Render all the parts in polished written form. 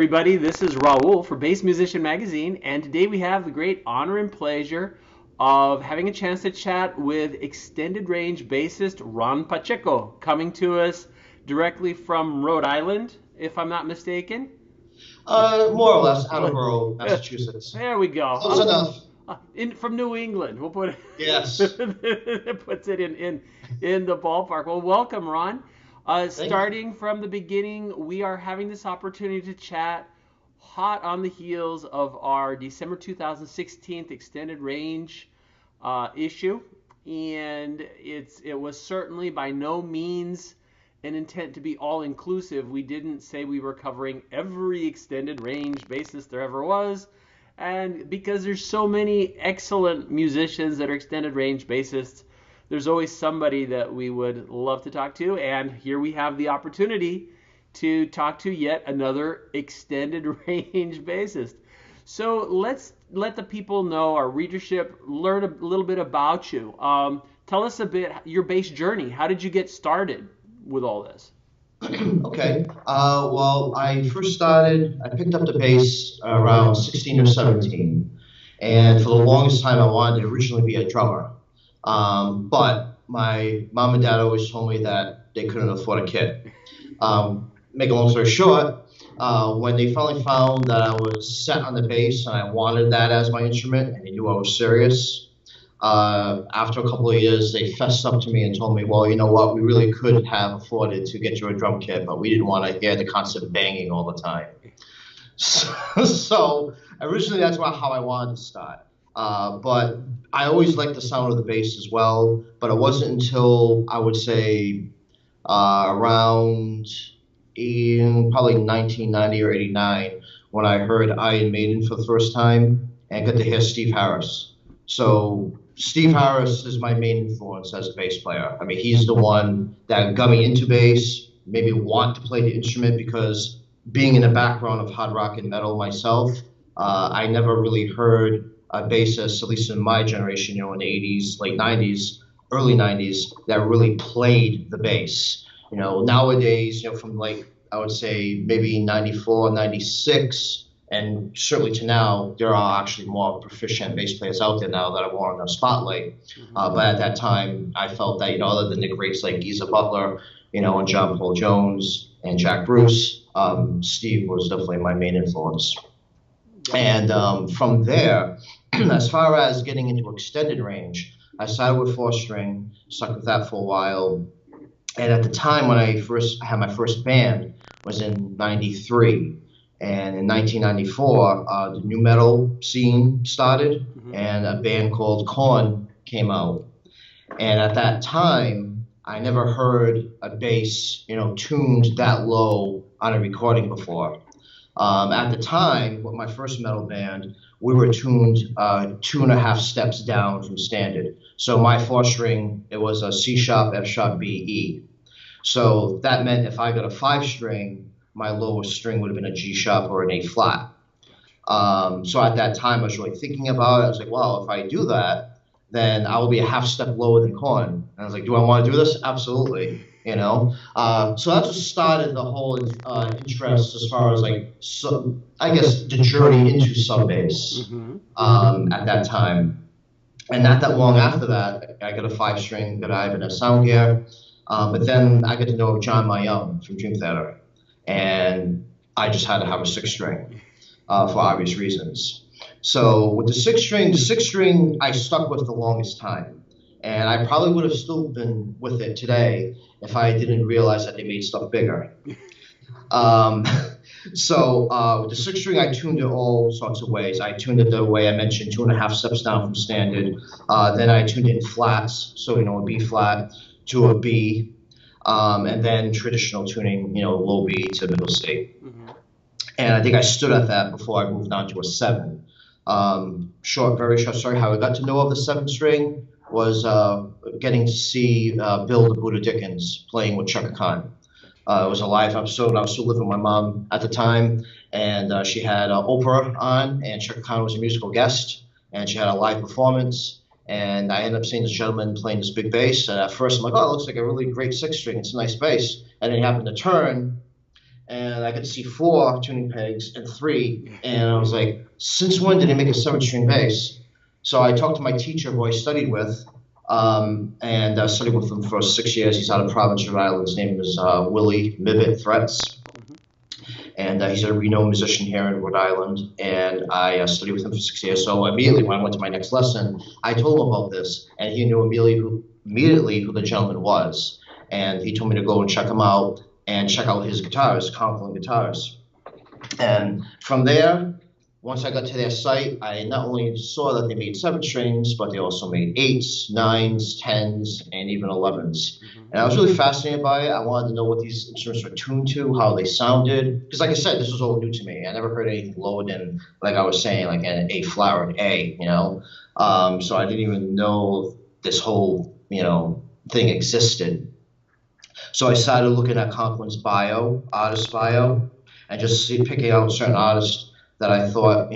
everybody. This is Raul for Bass Musician Magazine, and today we have the great honor and pleasure of having a chance to chat with extended range bassist Ron Pacheko, coming to us directly from Rhode Island, if I'm not mistaken. More or less, Attleboro, Massachusetts. There we go. Close enough. From New England, we'll put it. Yes. It puts it in the ballpark. Well, welcome, Ron. Starting from the beginning, we are having this opportunity to chat hot on the heels of our December 2016 extended range issue, and it was certainly by no means an intent to be all-inclusive. We didn't say we were covering every extended range bassist there ever was, and because there's so many excellent musicians that are extended range bassists, there's always somebody that we would love to talk to, and here we have the opportunity to talk to yet another extended range bassist. So let's let the people know, our readership, learn a little bit about you. Tell us a bit your bass journey. How did you get started with all this? Okay. Well, I picked up the bass around 16 or 17, and for the longest time I wanted to originally be a drummer. But my mom and dad always told me that they couldn't afford a kid. Make a long story short, when they finally found that I was set on the bass and I wanted that as my instrument and they knew I was serious, after a couple of years, they fessed up to me and told me, well, you know what, we really could have afforded to get you a drum kit, but we didn't want to hear the constant banging all the time. So originally that's how I wanted to start. But I always liked the sound of the bass as well, but it wasn't until I would say around probably 1990 or 89 when I heard Iron Maiden for the first time and got to hear Steve Harris. So Steve Harris is my main influence as a bass player. I mean, he's the one that got me into bass, made me want to play the instrument, because being in the background of hard rock and metal myself, I never really heard a bassist, at least in my generation, in the 80s, late 90s, early 90s, that really played the bass. Nowadays, from I would say maybe 94, 96, and certainly to now, there are actually more proficient bass players out there now that are more on the spotlight. But at that time, I felt that, other than the greats like Geezer Butler, and John Paul Jones and Jack Bruce, Steve was definitely my main influence. And from there, as far as getting into extended range, I started with 4-string, stuck with that for a while. And at the time when I first had my first band was in 93. And in 1994, the new metal scene started, and a band called Korn came out. And at that time, I never heard a bass, tuned that low on a recording before. At the time, with my first metal band, we were tuned 2.5 steps down from standard. So my 4-string, it was a C sharp, F sharp, B, E. So that meant if I got a 5-string, my lowest string would have been a G sharp or an A flat. So at that time, I was really thinking about it. I was like, well, if I do that, then I will be a half step lower than Korn. And I was like, do I want to do this? Absolutely. So that's what started the whole interest as far as I guess the journey into sub bass at that time. And not that long after that, I got a 5-string that I have in a sound gear. But then I got to know John Mayung from Dream Theater. And I just had to have a 6-string for obvious reasons. So with the 6-string I stuck with the longest time. And I probably would have still been with it today if I didn't realize that they made stuff bigger. So with the 6-string, I tuned it all sorts of ways. I tuned it the way I mentioned, 2.5 steps down from standard. Then I tuned it in flats, so a B flat to a B. And then traditional tuning, low B to middle C. And I think I stood at that before I moved on to a 7. Very short story. How I got to know of the 7-string was getting to see Bill the Buddha Dickens playing with Chaka Khan. It was a live episode. I was still living with my mom at the time, and she had Oprah on, and Chaka Khan was a musical guest, and she had a live performance. And I ended up seeing this gentleman playing this big bass. And at first I'm like, oh, it looks like a really great 6-string. It's a nice bass. And then he happened to turn, and I could see 4 tuning pegs and 3, and I was like, since when did they make a 7-string bass? So I talked to my teacher who I studied with, and I studied with him for 6 years. He's out of Province, Rhode Island. His name is Willie Mibbitt Threats. And he's a renowned musician here in Rhode Island, and I studied with him for 6 years. So immediately when I went to my next lesson, I told him about this, and he knew immediately who the gentleman was. And he told me to go and check him out and check out his guitars, Conklin guitars. And from there, once I got to their site, I not only saw that they made 7 strings, but they also made 8s, 9s, 10s, and even 11s. And I was really fascinated by it. I wanted to know what these instruments were tuned to, how they sounded. Because like I said, this was all new to me. I never heard anything lower than, like I was saying, like an A flat or an A, you know. So I didn't even know this whole, thing existed. So I started looking at Conklin's artist bio, and just picking out certain artists that I thought,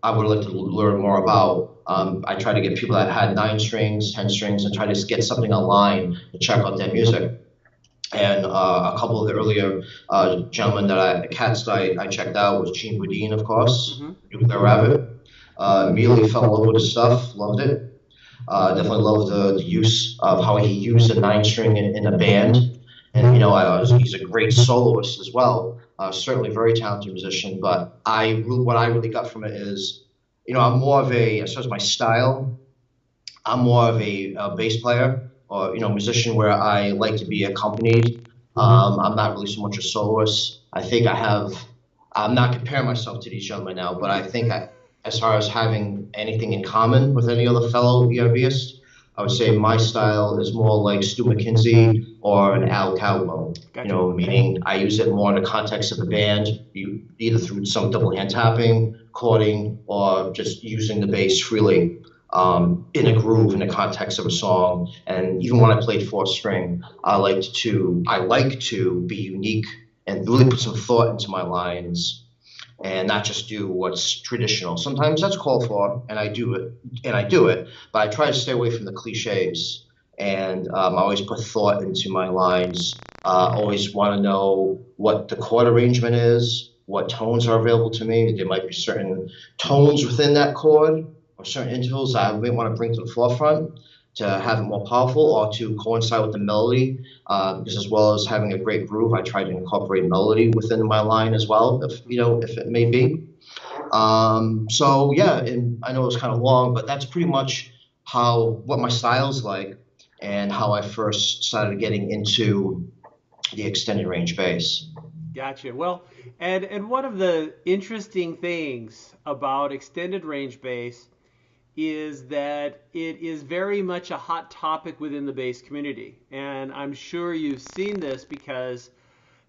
I would like to learn more about. I tried to get people that had 9 strings, 10 strings, and try to get something online to check out their music. And a couple of the earlier gentlemen cats that I checked out was Gene Boudin, of course, Nuclear Rabbit. Immediately fell in love with his stuff, loved it. Definitely loved the use of how he used a 9-string in a band. And, he's a great soloist as well. Certainly very talented musician. But what I really got from it is, I'm more of as far as my style, I'm more of a bass player or, musician where I like to be accompanied. I'm not really so much a soloist. I'm not comparing myself to these gentlemen now, but I think as far as having anything in common with any other fellow ERBist, I would say my style is more like Stu McKenzie or an Al Calvo. Gotcha. Meaning I use it more in the context of the band, either through some double hand tapping, chording, or just using the bass freely in a groove in the context of a song. And even when I played 4-string, I like to be unique and really put some thought into my lines, and not just do what's traditional. Sometimes that's called for, and I do it, but I try to stay away from the cliches, and I always put thought into my lines. Always want to know what the chord arrangement is, what tones are available to me. There might be certain tones within that chord or certain intervals I may want to bring to the forefront to have it more powerful or to coincide with the melody, because as well as having a great groove, I try to incorporate melody within my line as well, if it may be. So yeah, and I know it was kind of long, but that's pretty much what my style's like and how I first started getting into the extended range bass. Gotcha. Well, and one of the interesting things about extended range bass is that it is very much a hot topic within the bass community. And I'm sure you've seen this because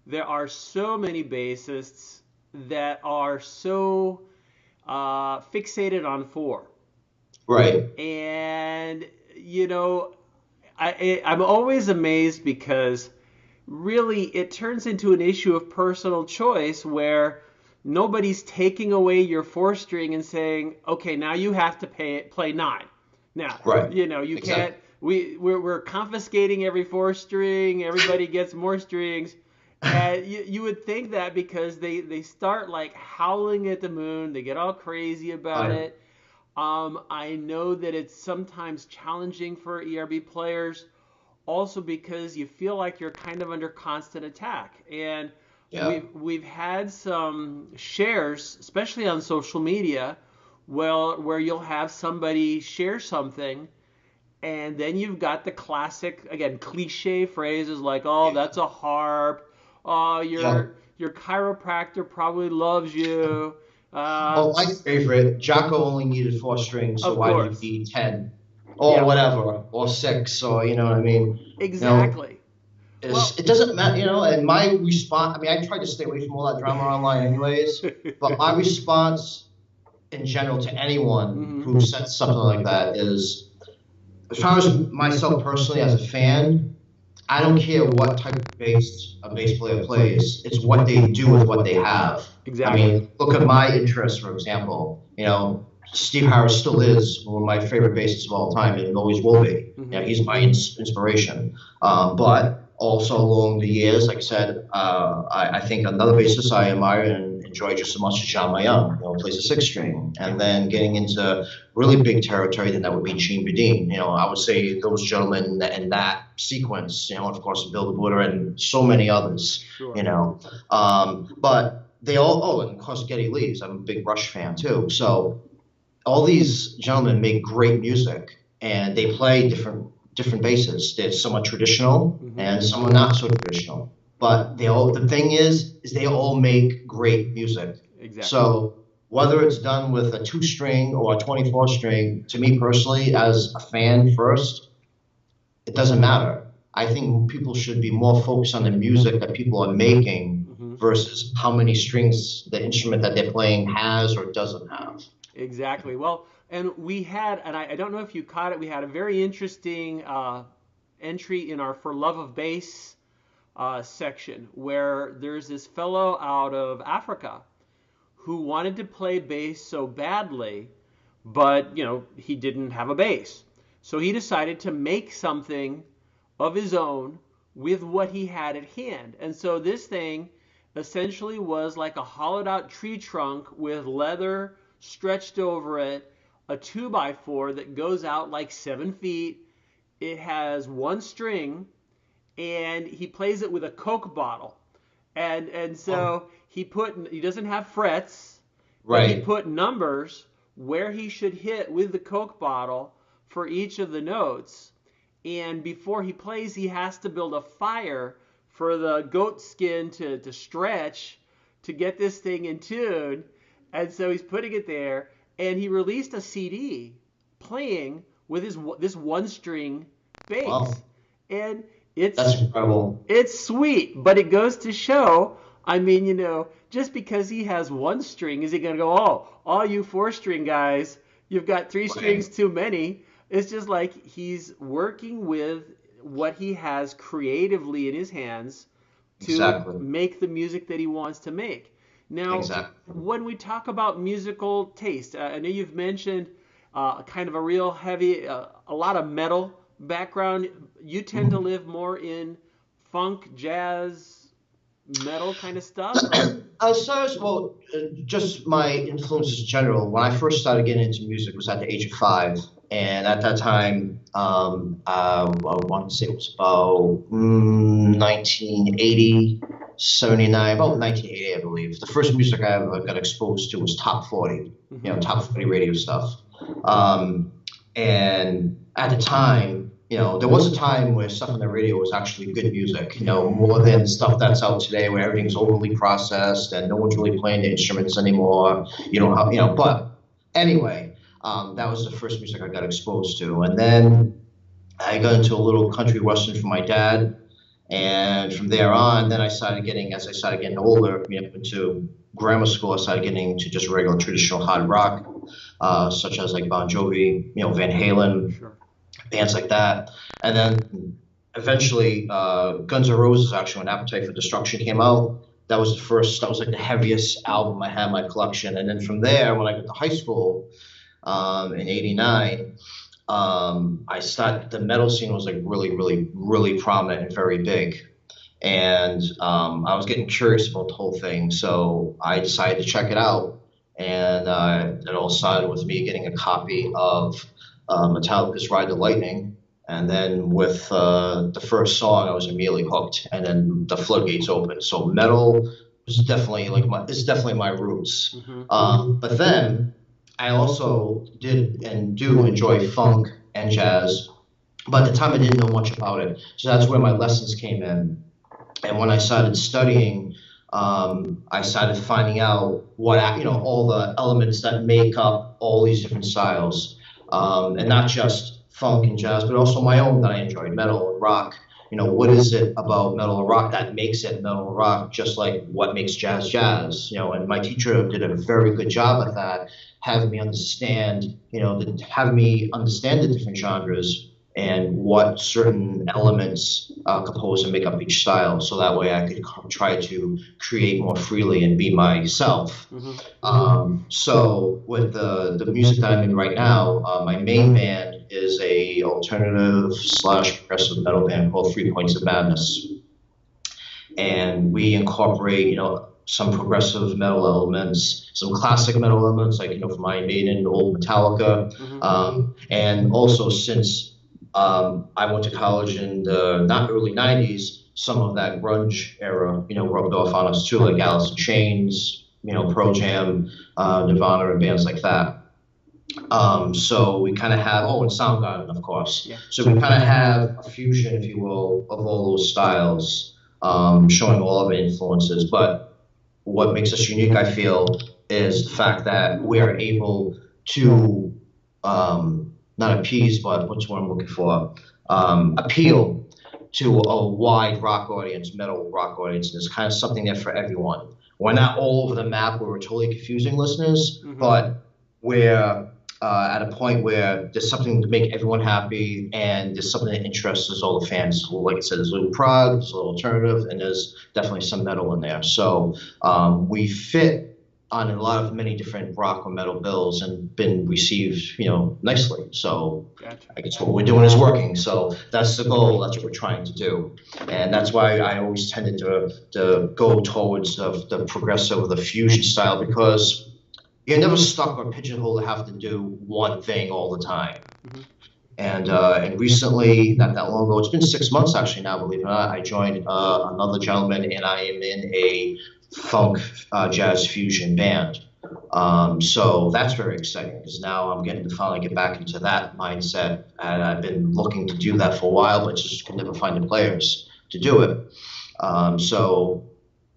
there are so many bassists that are so fixated on 4. Right. And, I'm always amazed because really it turns into an issue of personal choice where nobody's taking away your 4-string and saying, okay, now you have to play 9. Now, right. You exactly. Can't. We're confiscating every 4-string. Everybody gets more strings. And you would think that because they start like howling at the moon, they get all crazy about it. I know that it's sometimes challenging for ERB players, also because you feel like you're kind of under constant attack. And yeah. We've had some shares, especially on social media, where you'll have somebody share something, and then you've got the classic, again, cliche phrases like, "Oh, that's a harp. Oh, your chiropractor probably loves you." My favorite, Jocko only needed 4 strings, so why did he need 10? Or whatever, or 6, or you know what I mean? Exactly. It doesn't matter, and my response, I try to stay away from all that drama online anyways, but my response in general to anyone who says something like that is, as far as myself personally as a fan, I don't care what type of bass a bass player plays. It's what they do with what they have. Exactly. Look at my interests, for example. Steve Harris still is one of my favorite bassists of all time, and always will be. He's my inspiration. But also along the years, like I said, I think another bassist I admire and enjoy just as much as John Mayung, plays a six string. And then getting into really big territory, then that would be Gene Bedeen. I would say those gentlemen in that sequence, and of course Bill DeButter and so many others, Sure. But they all, and of course Geddy Lee's, I'm a big Rush fan too. So all these gentlemen make great music, and they play different basses. There's some are traditional and some are not so traditional. But the thing is they all make great music. Exactly. So whether it's done with a 2-string or a 24-string, to me personally, as a fan first, it doesn't matter. I think people should be more focused on the music that people are making versus how many strings the instrument that they're playing has or doesn't have. Exactly. Well, and we had, and I don't know if you caught it, we had a very interesting entry in our For Love of Bass section where there's this fellow out of Africa who wanted to play bass so badly, but, he didn't have a bass. So he decided to make something of his own with what he had at hand. And so this thing essentially was like a hollowed out tree trunk with leather stretched over it, a 2x4 that goes out like 7 feet. It has 1 string, and he plays it with a Coke bottle. And so he doesn't have frets, right? But he put numbers where he should hit with the Coke bottle for each of the notes. And before he plays, he has to build a fire for the goat skin to stretch to get this thing in tune. And so he's putting it there, and he released a CD playing with this 1-string bass. Wow. And that's incredible. It's sweet, but it goes to show, just because he has 1 string, is he going to go, all you 4-string guys, you've got 3 strings too many? It's just like he's working with what he has creatively in his hands to make the music that he wants to make. Now, when we talk about musical taste, I know you've mentioned kind of a real heavy, a lot of metal background. You tend to live more in funk, jazz, metal kind of stuff? Just my influences in general. When I first started getting into music was at the age of 5. And at that time, I want to say it was about 1980, 79, about 1980, I believe. The first music I ever got exposed to was Top 40, Top 40 radio stuff. And at the time, there was a time where stuff on the radio was actually good music, more than stuff that's out today where everything's overly processed and no one's really playing the instruments anymore. But anyway. That was the first music I got exposed to. And then I got into a little country western from my dad. And from there on, then as I started getting older, into grammar school, I started getting into just regular traditional hard rock, such as like Bon Jovi, Van Halen, bands like that. And then eventually, Guns N' Roses, actually, when Appetite for Destruction came out, that was like the heaviest album I had in my collection. And then from there, when I got to high school, in '89, the metal scene was like really, really, really prominent and very big. And I was getting curious about the whole thing. So I decided to check it out. And it all started with me getting a copy of Metallica's Ride the Lightning. And then with the first song, I was immediately hooked. And then the floodgates opened. So metal was definitely my roots. But then I also did and do enjoy funk and jazz, but at the time I didn't know much about it. So that's where my lessons came in. And when I started studying, I started finding out what, all the elements that make up all these different styles, and not just funk and jazz, but also my own that I enjoyed, metal and rock. What is it about metal and rock that makes it metal and rock, just like what makes jazz jazz? And my teacher did a very good job at that, having me understand the different genres and what certain elements compose and make up each style, so that way I could try to create more freely and be myself. So with the music that I'm in right now, my main band is a alternative / progressive metal band called 3 Points of Madness. And we incorporate, some progressive metal elements, some classic metal elements, like, from Iron Maiden, old Metallica. And also, since I went to college in the early 90s, some of that grunge era, rubbed off on us too, like Alice in Chains, Pearl Jam, Nirvana, and bands like that. So we kind of have, and Soundgarden, of course. Yeah. So we kind of have a fusion, if you will, of all those styles, showing all of our influences. But what makes us unique, I feel, is the fact that we are able to not appease, but what's what I'm looking for, appeal to a wide rock audience, metal rock audience. There's kind of something there for everyone. We're not all over the map where we're totally confusing listeners, but we're at a point where there's something to make everyone happy, and there's something that interests all the fans. Like I said, there's a little prog, there's a little alternative, and there's definitely some metal in there. So we fit on many different rock or metal bills and been received, nicely. So I guess what we're doing is working. So that's the goal. That's what we're trying to do. And that's why I always tended to go towards the progressive or the fusion style, because you're never stuck or pigeonholed to have to do one thing all the time. And recently, not that long ago, it's been 6 months actually now, believe it or not, I joined another gentleman, and I am in a funk jazz fusion band. So that's very exciting, because now I'm getting to finally get back into that mindset, and I've been looking to do that for a while, but just could never find the players to do it. So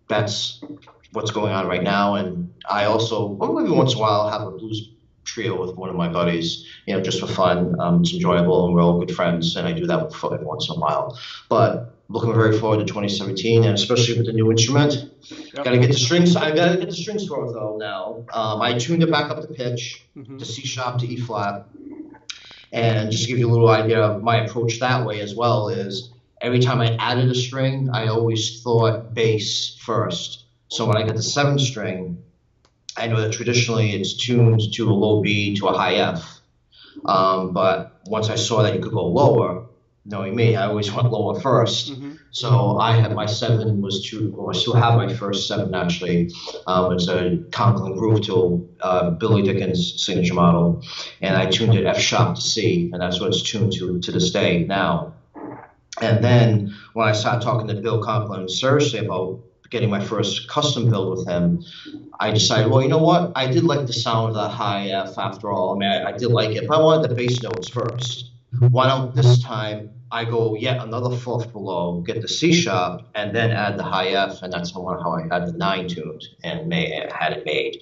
that's what's going on right now. And I also, every once in a while, have a blues trio with one of my buddies, just for fun. It's enjoyable, and we're all good friends, and I do that every once in a while. But looking very forward to 2017, and especially with the new instrument. Got to get the strings. I got to get the strings for it though now. I tuned it back up to pitch, to C sharp to E flat, and just to give you a little idea of my approach that way as well is every time I added a string, I always thought bass first. So when I get the 7th string, I know that traditionally it's tuned to a low B to a high F. But once I saw that you could go lower, knowing me, I always went lower first. So I had my 7 was tuned, or I still have my first 7 actually. It's a Conklin groove tool, Billy Dickens' signature model. And I tuned it F sharp to C, and that's what it's tuned to this day now. And then when I started talking to Bill Conklin seriously about getting my first custom build with him, I decided, well, you know what? I did like the sound of that high F after all. I mean, I did like it, but I wanted the bass notes first. Why don't this time I go yet another 4th below, get the C sharp, and then add the high F, and that's how I had the 9 tuned and had it made.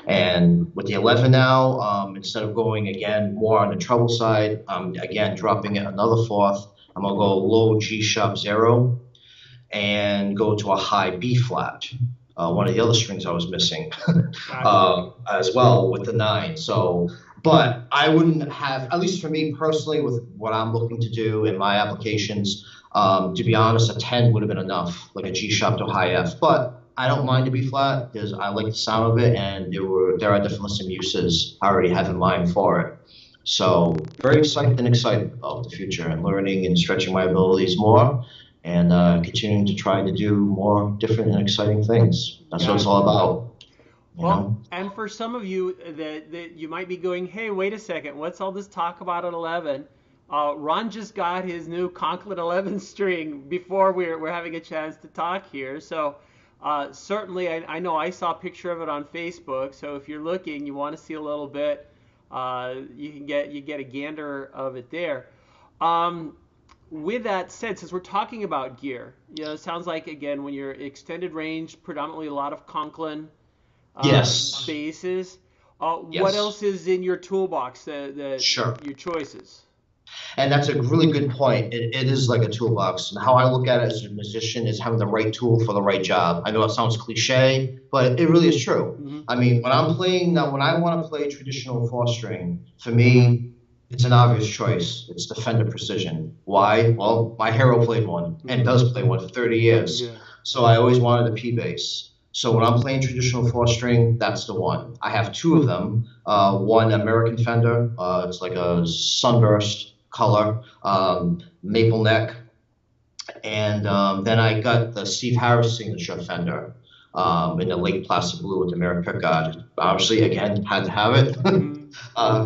And with the 11 now, instead of going again more on the treble side, again dropping it another 4th. I'm gonna go low G sharp 0 and go to a high B flat. One of the other strings I was missing as well with the 9. So, but I wouldn't have, at least for me personally, with what I'm looking to do in my applications, to be honest, a 10 would have been enough, like a G sharp to a high F. But I don't mind to be flat because I like the sound of it, and there are definitely some uses I already have in mind for it. So very excited about the future and learning and stretching my abilities more, and continuing to try to do more different and exciting things. That's what it's all about. Well, and for some of you that you might be going, hey, wait a second, what's all this talk about at 11? Ron just got his new Conklin 11 string before we're having a chance to talk here. So certainly, I know I saw a picture of it on Facebook. So if you're looking, you want to see a little bit, you get a gander of it there. With that said, since we're talking about gear, it sounds like, again, when you're extended range, predominantly a lot of Conklin basses. What else is in your toolbox Sure. Your choices? And that's a really good point. It is like a toolbox. And how I look at it as a musician is having the right tool for the right job. I know it sounds cliche, but it really is true. I mean, when I want to play traditional 4-string, for me, it's an obvious choice. It's the Fender Precision. Why? Well, my hero played one and does play one for 30 years. So I always wanted a P bass. So when I'm playing traditional four string, that's the one. I have two of them. One American Fender, it's like a sunburst color, maple neck, and then I got the Steve Harris signature Fender in the lake plastic blue with the mirror pickguard. Obviously, again, had to have it.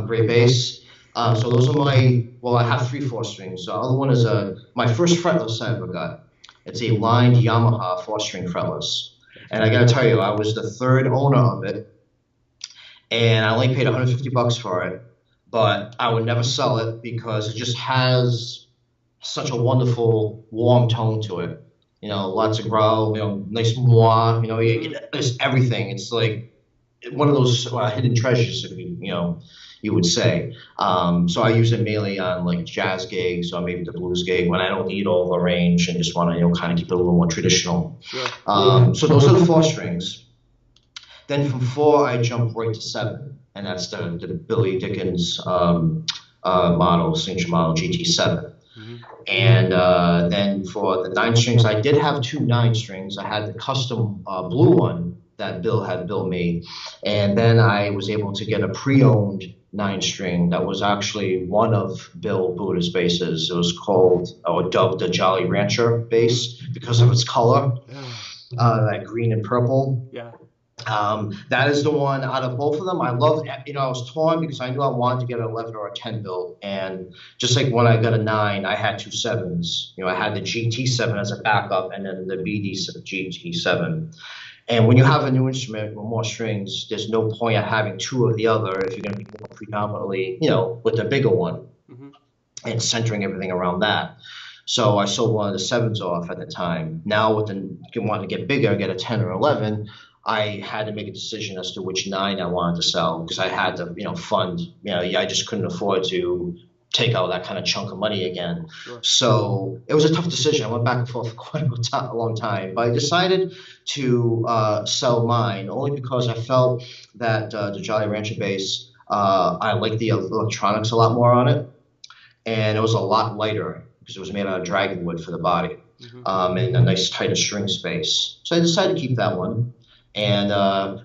Great bass. So those are I have three four strings. The other one is my first fretless I ever got. It's a lined Yamaha four string fretless. And I got to tell you, I was the third owner of it, and I only paid $150 for it. But I would never sell it because it just has such a wonderful, warm tone to it. Lots of growl, nice moi, there's everything. It's like one of those hidden treasures, if you would say. So I use it mainly on like jazz gigs or maybe the blues gig when I don't need all the range and just want to, kind of keep it a little more traditional. Sure. So those are the four strings. Then from four, I jump right to seven, and that's the Billy Dickens model, signature model GT7. And then for the 9 strings, I did have two 9 strings. I had the custom blue one that Bill had built me, and then I was able to get a pre-owned 9 string that was actually one of Bill Buddha's basses. It was called, or dubbed, the Jolly Rancher bass because of its color, that green and purple. Yeah. That is the one out of both of them. I love, I was torn because I knew I wanted to get an 11 or a 10 built. And just like when I got a 9, I had two 7s. I had the GT7 as a backup and then the BD GT7. And when you have a new instrument with more strings, there's no point of having two of the other if you're going to be more predominantly, with the bigger one and centering everything around that. So I sold one of the 7s off at the time. Now with wanting to get bigger, get a 10 or 11, I had to make a decision as to which 9 I wanted to sell because I had to, fund. I just couldn't afford to take out that kind of chunk of money again. Sure. So it was a tough decision. I went back and forth for quite a long time, but I decided to sell mine only because I felt that the Jolly Rancher bass, I liked the electronics a lot more on it, and it was a lot lighter because it was made out of dragon wood for the body, and a nice tighter string space. So I decided to keep that one. And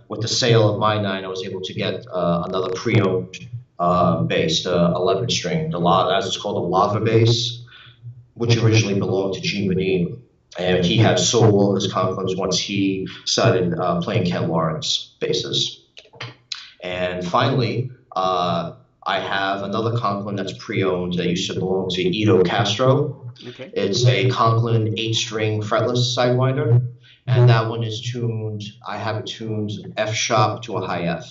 with the sale of my 9, I was able to get another pre-owned bass, the 11 string, as it's called, the Lava bass, which originally belonged to Gene Vadim. And he had sold all his Conklins once he started playing Ken Lawrence basses. And finally, I have another Conklin that's pre-owned that used to belong to Ito Castro. Okay. It's a Conklin 8-string fretless Sidewinder. And that one is tuned, I have it tuned F sharp to a high F.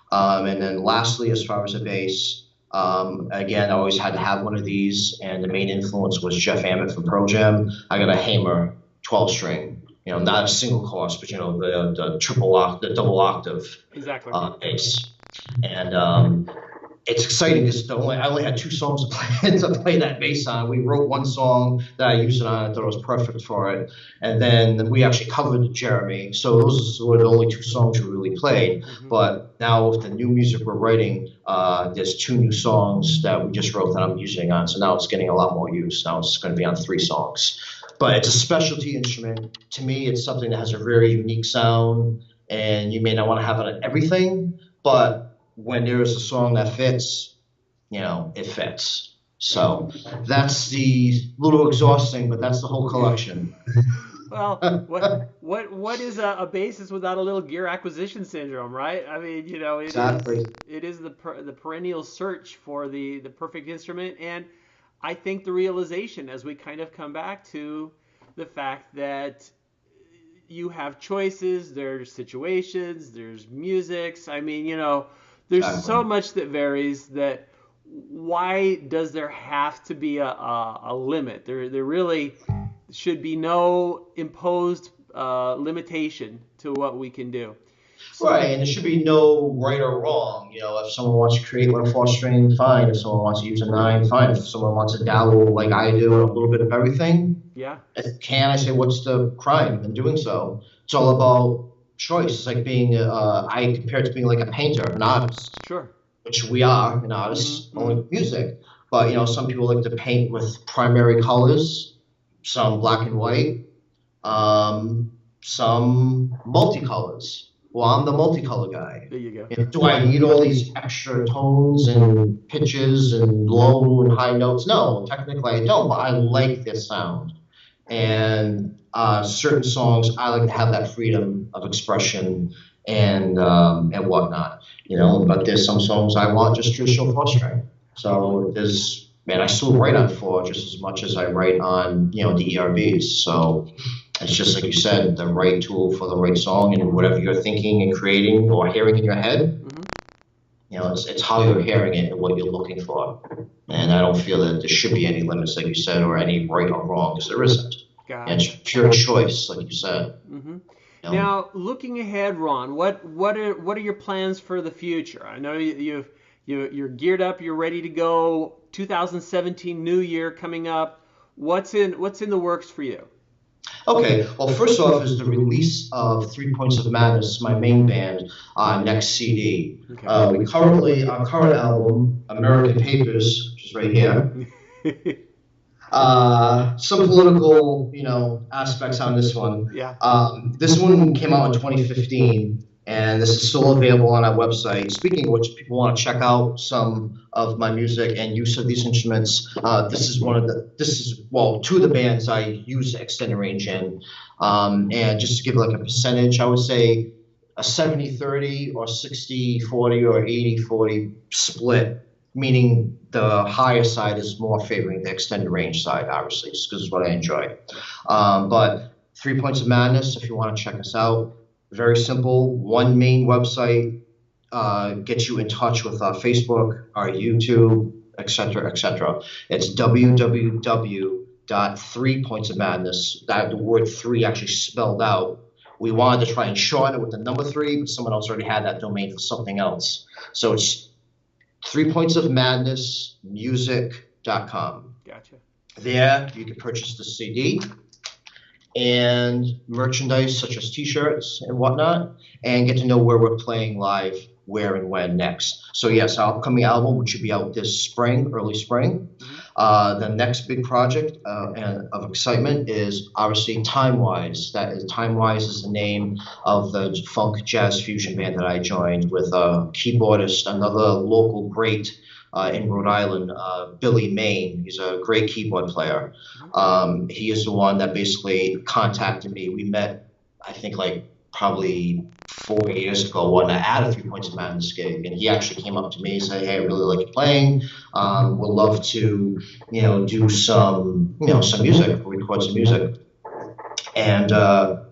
And then lastly, as far as a bass, again, I always had to have one of these, and the main influence was Jeff Ament from Pearl Jam. I got a Hamer 12-string, not a single course, but the the double octave bass. And it's exciting because I only had 2 songs to play that bass on. We wrote one song that I used it on. I thought it was perfect for it. And then we actually covered Jeremy. So those were the only 2 songs we really played. But now with the new music we're writing, there's 2 new songs that we just wrote that I'm using on. So now it's getting a lot more use. Now it's going to be on 3 songs. But it's a specialty instrument. To me, it's something that has a very unique sound. And you may not want to have it on everything, but when there is a song that fits, it fits. So that's the little exhausting, but that's the whole collection. Well, what is a bassist without a little gear acquisition syndrome, right? I mean, Exactly. It is the perennial search for the perfect instrument, and I think the realization as we kind of come back to the fact that you have choices, there's situations, there's musics. I mean, there's so much that varies that why does there have to be a limit? There really should be no imposed limitation to what we can do. So, right, and there should be no right or wrong. If someone wants to create with a 4-string, fine. If someone wants to use a 9, fine. If someone wants to dabble like I do, a little bit of everything, yeah. I say, what's the crime in doing so? It's all about choice. It's like being, I compare it to being like a painter, an artist. Sure. Which we are, an artist, only with music. But, some people like to paint with primary colors, some black and white. some multicolors. Well, I'm the multicolor guy. There you go. Do I need all these extra tones and pitches and low and high notes? No, technically I don't, but I like this sound. And certain songs, I like to have that freedom of expression and whatnot, But there's some songs I want just traditional four string. So I still write on four just as much as I write on, the ERBs. So it's just like you said, the right tool for the right song, and whatever you're thinking and creating or hearing in your head, it's how you're hearing it and what you're looking for. And I don't feel that there should be any limits, like you said, or any right or wrong, because there isn't. It's pure choice, like you said. Mm-hmm. Now, looking ahead, Ron, what are your plans for the future? I know you're geared up, you're ready to go. 2017 New Year coming up. What's in the works for you? Okay, well, first off is the release of 3 Points of Madness, my main band, next CD. Okay. Our current album, American Papers, which is right here. Some political, aspects on this one. Yeah. This one came out in 2015, and this is still available on our website. Speaking of which, if people want to check out some of my music and use of these instruments, this is two of the bands I use extended range in. And just to give like a percentage, I would say a 70-30 or 60-40 or 80-40 split, meaning the higher side is more favoring the extended range side, obviously, just because it's what I enjoy. But 3 Points of Madness, if you want to check us out, very simple. One main website, gets you in touch with our Facebook, our YouTube, etc., etc. It's www.3pointsofmadness. That the word 3 actually spelled out. We wanted to try and shorten it with the number 3, but someone else already had that domain for something else. So it's 3pointsofmadnessmusic.com. Gotcha. There you can purchase the CD and merchandise such as t-shirts and whatnot, and get to know where we're playing live, where and when next. So yes, our upcoming album, which should be out this spring, early spring. The next big project and of excitement is obviously Timewise. Timewise is the name of the funk jazz fusion band that I joined with a keyboardist, another local great in Rhode Island, Billy Main. He's a great keyboard player. He is the one that basically contacted me. We met, I think, probably 4 years ago when I had a 3 Points of Madness gig, and he actually came up to me and said, "Hey, I really like you playing. Would love to, do some, some music, record some music." And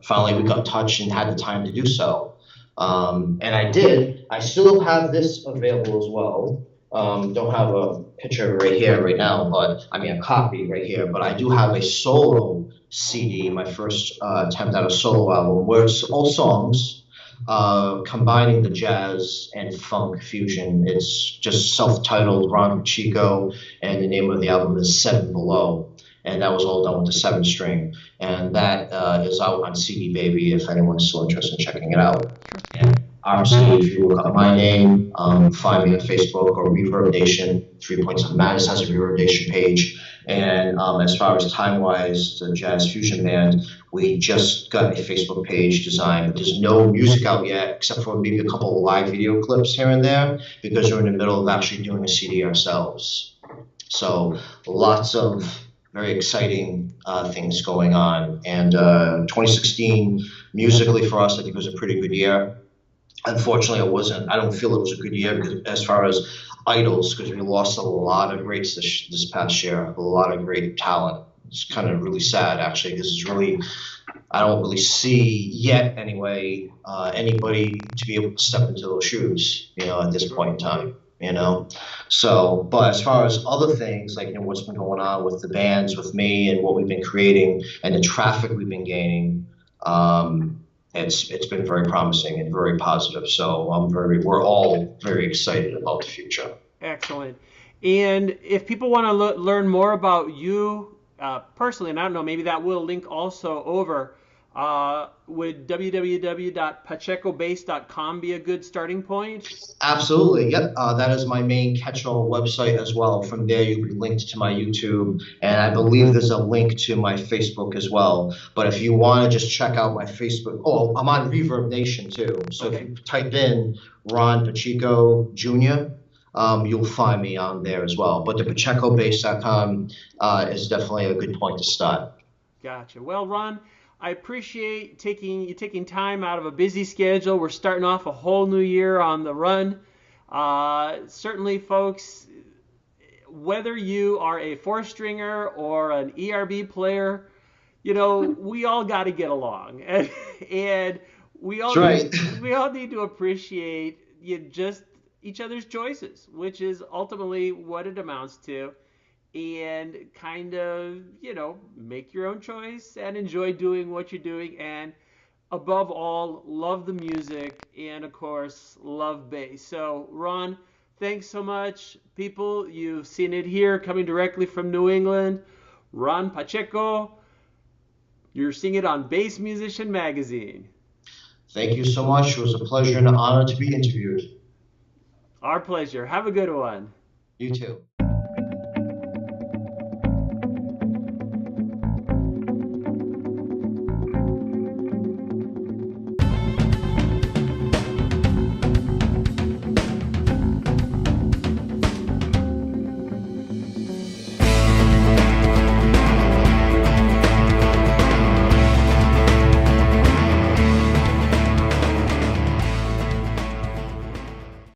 finally, we got in touch and had the time to do so. And I did. I still have this available as well. Don't have a picture right here right now, but a copy right here. But I do have a solo CD, my first attempt at a solo album, where it's all songs combining the jazz and funk fusion. It's just self-titled, Ron Pacheo, and the name of the album is 7 Below. And that was all done with the 7-string. And that is out on CD Baby if anyone's still interested in checking it out. And obviously, if you look up my name, find me on Facebook or Reverb Nation. 3 Points of Madness has a Reverb Nation page. And as far as Timewise, the jazz fusion band, we just got a Facebook page designed, but there's no music out yet except for maybe a couple of live video clips here and there, because we're in the middle of actually doing a CD ourselves. So lots of very exciting things going on. And 2016, musically for us, I think was a pretty good year. Unfortunately, I don't feel it was a good year because, as far as idols, because we lost a lot of greats this past year, a lot of great talent. It's kind of really sad, actually, because I don't really see yet, anyway, anybody to be able to step into those shoes, at this point in time. So, but as far as other things, like what's been going on with the bands, with me, and what we've been creating, and the traffic we've been gaining, it's been very promising and very positive. So we're all very excited about the future. Excellent. And if people want to learn more about you personally, and I don't know, maybe that will link also over. Would www.pachecobass.com be a good starting point? Absolutely. Yep. That is my main catch-all website as well. From there, you'll be linked to my YouTube, and I believe there's a link to my Facebook as well. But if you want to just check out my Facebook, oh, I'm on Reverb Nation too. So if you type in Ron Pacheco Jr., you'll find me on there as well. But the PachecoBass.com is definitely a good point to start. Gotcha. Well, Ron, I appreciate you taking time out of a busy schedule. We're starting off a whole new year on the run. Certainly, folks, whether you are a four-stringer or an ERB player, we all got to get along, and we all we all need to appreciate just each other's choices, which is ultimately what it amounts to. And kind of, make your own choice and enjoy doing what you're doing. And above all, love the music and, of course, love bass. So, Ron, thanks so much. People, you've seen it here coming directly from New England. Ron Pacheko, you're seeing it on Bass Musician Magazine. Thank you so much. It was a pleasure and an honor to be interviewed. Our pleasure. Have a good one. You too.